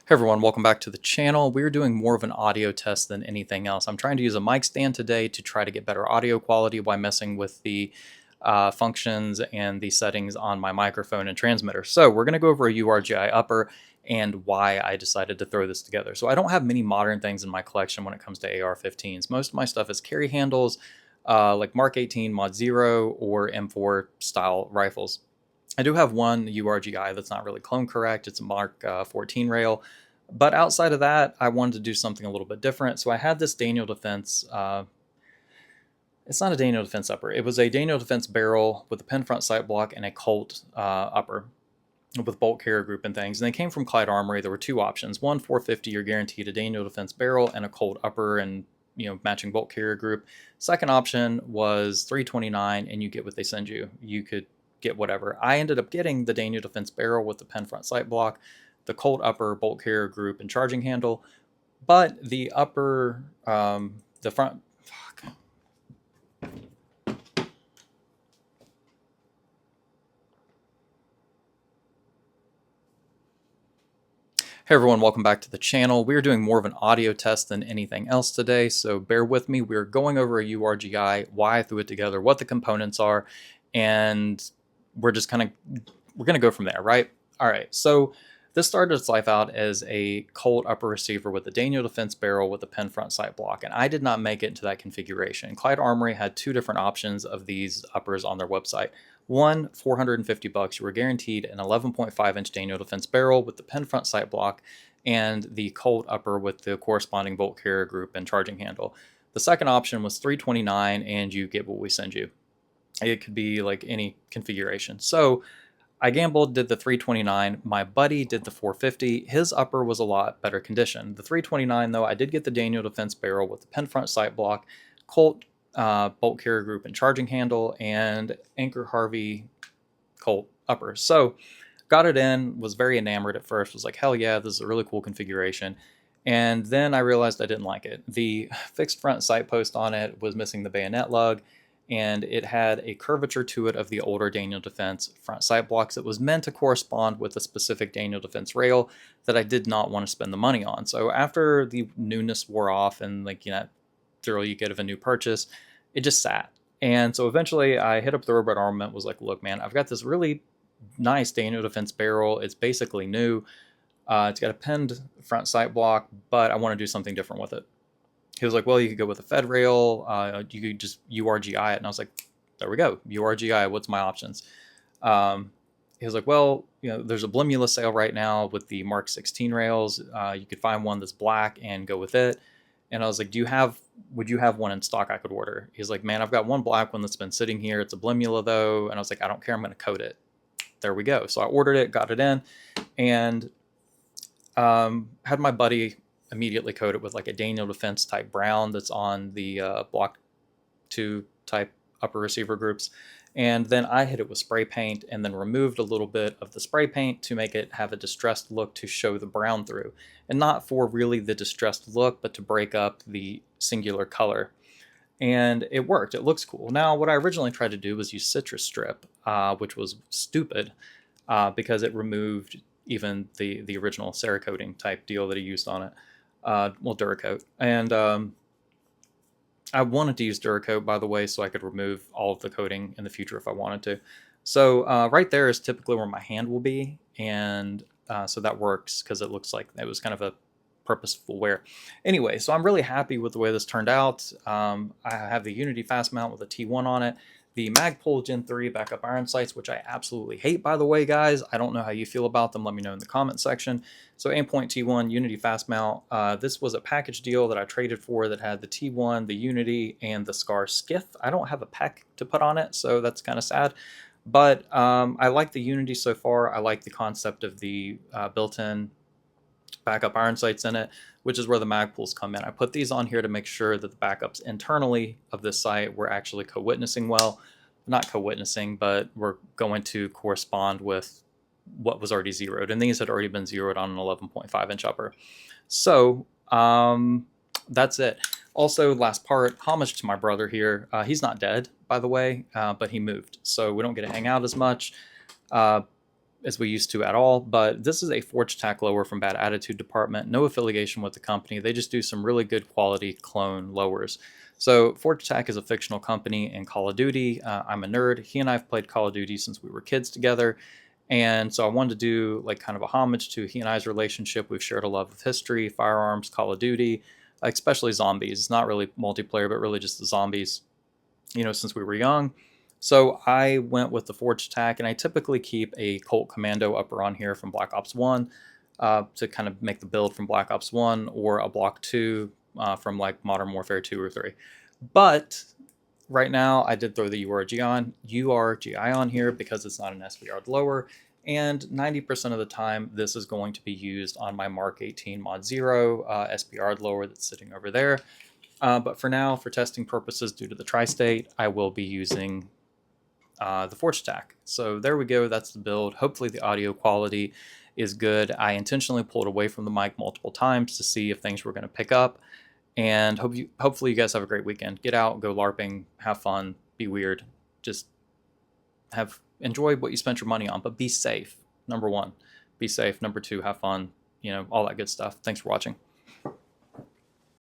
Hey everyone, welcome back to the channel. We're doing more of an audio test than anything else. I'm trying to use a mic stand today to try to get better audio quality while messing with the functions and the settings on my microphone and transmitter. So we're going to go over a URG-I upper and why I decided to throw this together. So I don't have many modern things in my collection when it comes to AR-15s. Most of my stuff is carry handles, like Mk18 Mod 0 or M4 style rifles. I do have one URG-I that's not really clone correct. It's a Mark 14 rail. But outside of that, I wanted to do something a little bit different. So I had this Daniel Defense. It's not a Daniel Defense upper. It was a Daniel Defense barrel with a pin front sight block and a Colt upper with bolt carrier group and things. And they came from Clyde Armory. There were two options. One, 450, you're guaranteed a Daniel Defense barrel and a Colt upper and matching bolt carrier group. Second option was 329, and you get what they send you. You could get whatever. I ended up getting the Daniel Defense barrel with the pin front sight block, the Colt upper, bolt carrier group, and charging handle. But the upper, the front, fuck. Hey everyone, welcome back to the channel. We're doing more of an audio test than anything else today, so bear with me. We're going over a URG-I, why I threw it together, what the components are, and we're going to go from there, right? All right, so this started its life out as a Colt upper receiver with a Daniel Defense barrel with a pin front sight block, and I did not make it into that configuration. Clyde Armory had two different options of these uppers on their website. One, $450, you were guaranteed an 11.5-inch Daniel Defense barrel with the pin front sight block and the Colt upper with the corresponding bolt carrier group and charging handle. The second option was $329, and you get what we send you. It could be like any configuration. So I gambled, did the 329. My buddy did the 450. His upper was a lot better condition. The 329, though, I did get the Daniel Defense barrel with the pin front sight block, Colt bolt carrier group and charging handle, and Anchor Harvey Colt upper. So got it in, was very enamored at first, was like, hell yeah, this is a really cool configuration. And then I realized I didn't like it. The fixed front sight post on it was missing the bayonet lug, and it had a curvature to it of the older Daniel Defense front sight blocks that was meant to correspond with a specific Daniel Defense rail that I did not want to spend the money on. So after the newness wore off and thrill you get of a new purchase, it just sat. And so eventually I hit up Thoroughbred Armament, was like, look, man, I've got this really nice Daniel Defense barrel. It's basically new. It's got a pinned front sight block, but I want to do something different with it. He was like, well, you could go with a Fed rail. You could just URG-I it. And I was like, there we go. URG-I, what's my options? He was like, well, there's a Blimula sale right now with the Mark 16 rails. You could find one that's black and go with it. And I was like, would you have one in stock I could order? He's like, man, I've got one black one that's been sitting here. It's a Blimula though. And I was like, I don't care. I'm going to coat it. There we go. So I ordered it, got it in, and had my buddy immediately coat it with like a Daniel Defense type brown that's on the Block 2 type upper receiver groups. And then I hit it with spray paint and then removed a little bit of the spray paint to make it have a distressed look to show the brown through. And not for really the distressed look, but to break up the singular color. And it worked. It looks cool. Now, what I originally tried to do was use citrus strip, which was stupid because it removed even the original Cerakoting type deal that he used on it. Well, Duracoat. And I wanted to use Duracoat, by the way, so I could remove all of the coating in the future if I wanted to. So right there is typically where my hand will be, and so that works because it looks like it was kind of a purposeful wear. Anyway, so I'm really happy with the way this turned out. I have the Unity fast mount with a T1 on it. The Magpul Gen 3 backup iron sights, which I absolutely hate, by the way, guys. I don't know how you feel about them. Let me know in the comment section. So Aimpoint T1, Unity fast mount. This was a package deal that I traded for that had the T1, the Unity, and the Scar Skiff. I don't have a pack to put on it, so that's kind of sad. But I like the Unity so far. I like the concept of the built-in backup iron sights in it, which is where the Magpuls come in. I put these on here to make sure that the backups internally of this sight were actually co-witnessing well. Not co-witnessing, but we're going to correspond with what was already zeroed. And these had already been zeroed on an 11.5-inch upper. So that's it. Also, last part, homage to my brother here. He's not dead, by the way, but he moved. So we don't get to hang out as much. as we used to at all, but this is a Forge Tack lower from Bad Attitude Department. No affiliation with the company. They just do some really good quality clone lowers. So Forge Tack is a fictional company in Call of Duty. I'm a nerd. He and I have played Call of Duty since we were kids together. And so I wanted to do like kind of a homage to he and I's relationship. We've shared a love of history, firearms, Call of Duty, especially zombies. It's not really multiplayer, but really just the zombies, since we were young. So I went with the Forged Tack, and I typically keep a Colt Commando upper on here from Black Ops 1 to kind of make the build from Black Ops 1, or a Block 2 from like Modern Warfare 2 or 3. But right now I did throw the URG-I on here because it's not an SPR lower, and 90% of the time this is going to be used on my Mk18 Mod 0 SPR lower that's sitting over there. But for now, for testing purposes due to the tri-state, I will be using the Forged Tack. So there we go, that's the build. Hopefully the audio quality is good. I intentionally pulled away from the mic multiple times to see if things were going to pick up. And hopefully you guys have a great weekend. Get out, go LARPing, have fun, be weird. Just enjoy what you spent your money on, but be safe. Number one, be safe. Number two, have fun. All that good stuff. Thanks for watching.